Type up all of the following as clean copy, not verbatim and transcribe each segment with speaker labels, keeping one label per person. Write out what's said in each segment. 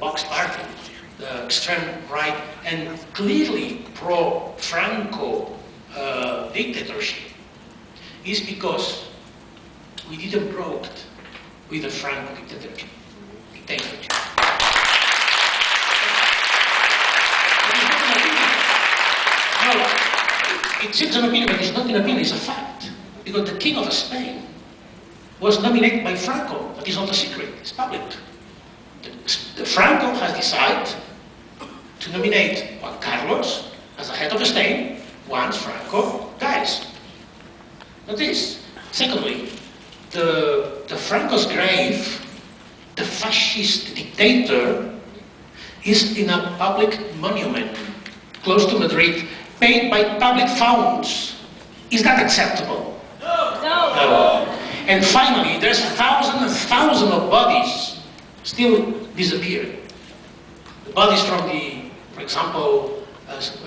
Speaker 1: Vox Party, the extreme right, and clearly pro-Franco dictatorship, is because we didn't broke with the Franco dictatorship. No, it's an opinion, but it's not an opinion, it's a fact. Because the King of Spain was nominated by Franco, but it's not a secret, it's public. The Franco has decided to nominate Juan Carlos as the head of the state once Franco dies. Not this. Secondly, the Franco's grave, the fascist dictator, is in a public monument close to Madrid, paid by public funds. Is that acceptable? No. And finally, there's thousands and thousands of bodies still disappearing. The bodies from the, for example,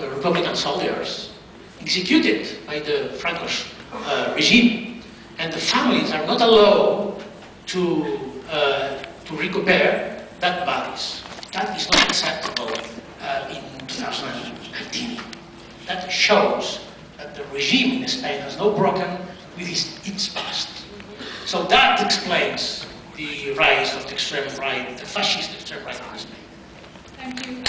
Speaker 1: Republican soldiers executed by the Franco regime, and the families are not allowed to recuperate that bodies. That is not acceptable in 2019. That shows that the regime in Spain has not broken with its past. So that explains the rise of the extreme right, the fascist extreme right in Spain.
Speaker 2: Thank you.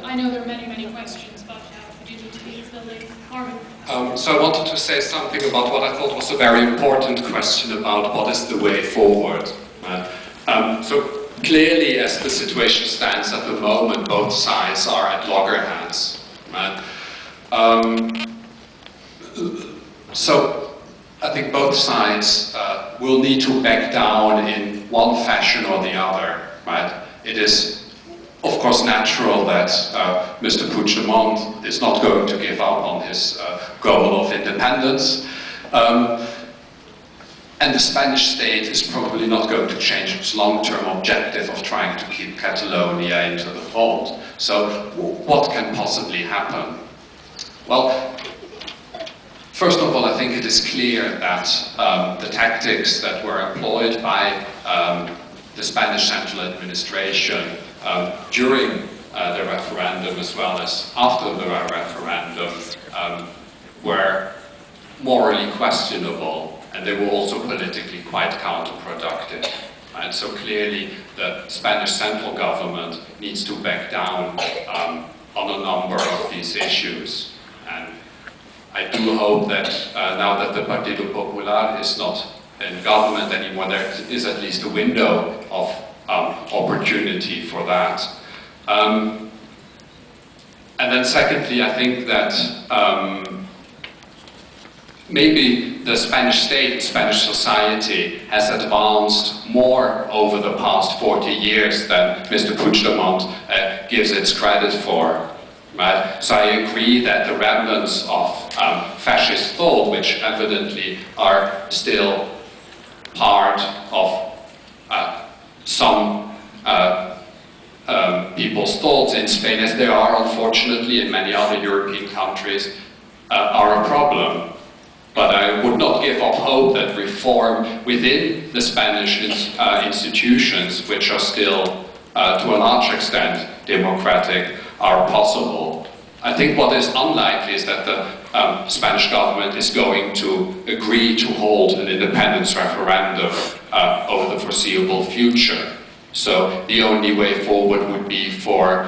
Speaker 2: I know there are many, many questions, but we do need to be filling.
Speaker 3: So I wanted to say something about what I thought was a very important question about what is the way forward. So clearly, as the situation stands at the moment, both sides are at loggerheads. So I think both sides will need to back down in one fashion or the other. Right? It is, of course, natural that Mr. Puigdemont is not going to give up on his goal of independence. And the Spanish state is probably not going to change its long-term objective of trying to keep Catalonia into the fold. So what can possibly happen? Well, first of all, I think it is clear that the tactics that were employed by the Spanish central administration during the referendum as well as after the referendum were morally questionable, and they were also politically quite counterproductive. And so clearly the Spanish central government needs to back down on a number of these issues. And I do hope that now that the Partido Popular is not in government anymore, there is at least a window of opportunity for that. And then secondly, I think that maybe the Spanish state, Spanish society has advanced more over the past 40 years than Mr. Puigdemont gives its credit for. Right? So I agree that the remnants of fascist thought, which evidently are still part of some people's thoughts in Spain, as they are unfortunately in many other European countries, are a problem. But I would not give up hope that reform within the Spanish institutions, which are still to a large extent democratic, are possible. I think what is unlikely is that the Spanish government is going to agree to hold an independence referendum over the foreseeable future. So the only way forward would be for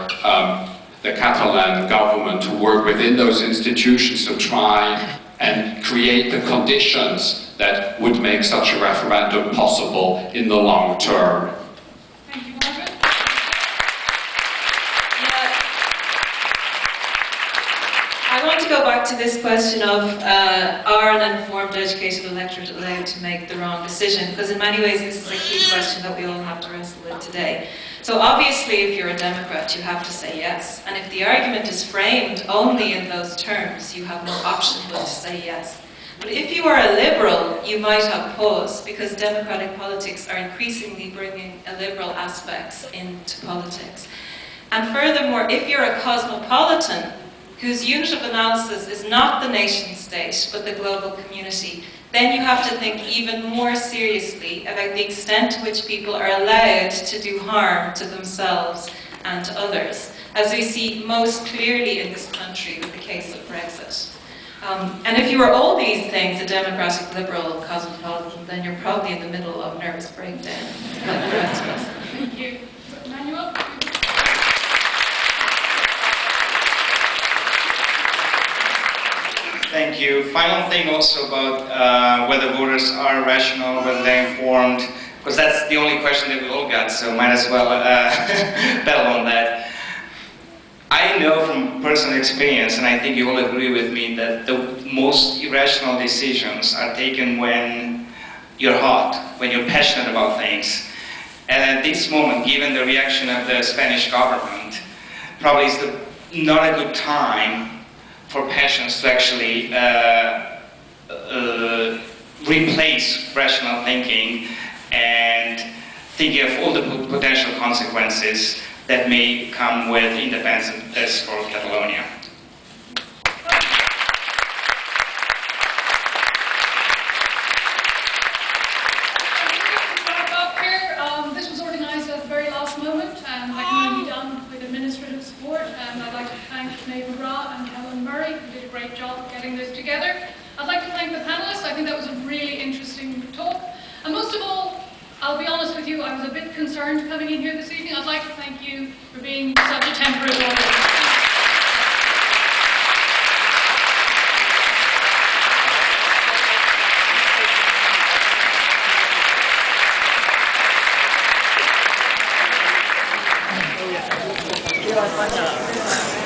Speaker 3: the Catalan government to work within those institutions to try and create the conditions that would make such a referendum possible in the long term.
Speaker 2: Thank you, Margaret.
Speaker 4: I want to go back to this question of are an informed, educated electorate allowed to make the wrong decision? Because in many ways this is a key question that we all have to wrestle with today. So obviously if you're a Democrat you have to say yes, and if the argument is framed only in those terms you have no option but to say yes. But if you are a liberal you might have pause, because democratic politics are increasingly bringing illiberal aspects into politics. And furthermore, if you're a cosmopolitan whose unit of analysis is not the nation state, but the global community, then you have to think even more seriously about the extent to which people are allowed to do harm to themselves and to others, as we see most clearly in this country with the case of Brexit. And if you are all these things, a democratic, liberal, cosmopolitan, then you're probably in the middle of nervous breakdown, like the rest of us.
Speaker 2: Thank you. Emmanuel?
Speaker 5: Thank you. Final thing also about whether voters are rational, whether they're informed, because that's the only question that we all got, so might as well battle on that. I know from personal experience, and I think you all agree with me, that the most irrational decisions are taken when you're hot, when you're passionate about things. And at this moment, given the reaction of the Spanish government, probably is not a good time for passions to actually replace rational thinking and thinking of all the potential consequences that may come with independence for Catalonia.
Speaker 2: This was organised at the very last moment, and that can only be done with administrative support. And I'd like to thank Nathan Ra and Helen Murray, who did a great job of getting this together. I'd like to thank the panellists. I think that was a really interesting talk. And most of all, I'll be honest with you, I was a bit concerned coming in here this evening. I'd like to thank you for being such a temperate audience.
Speaker 6: Gracias.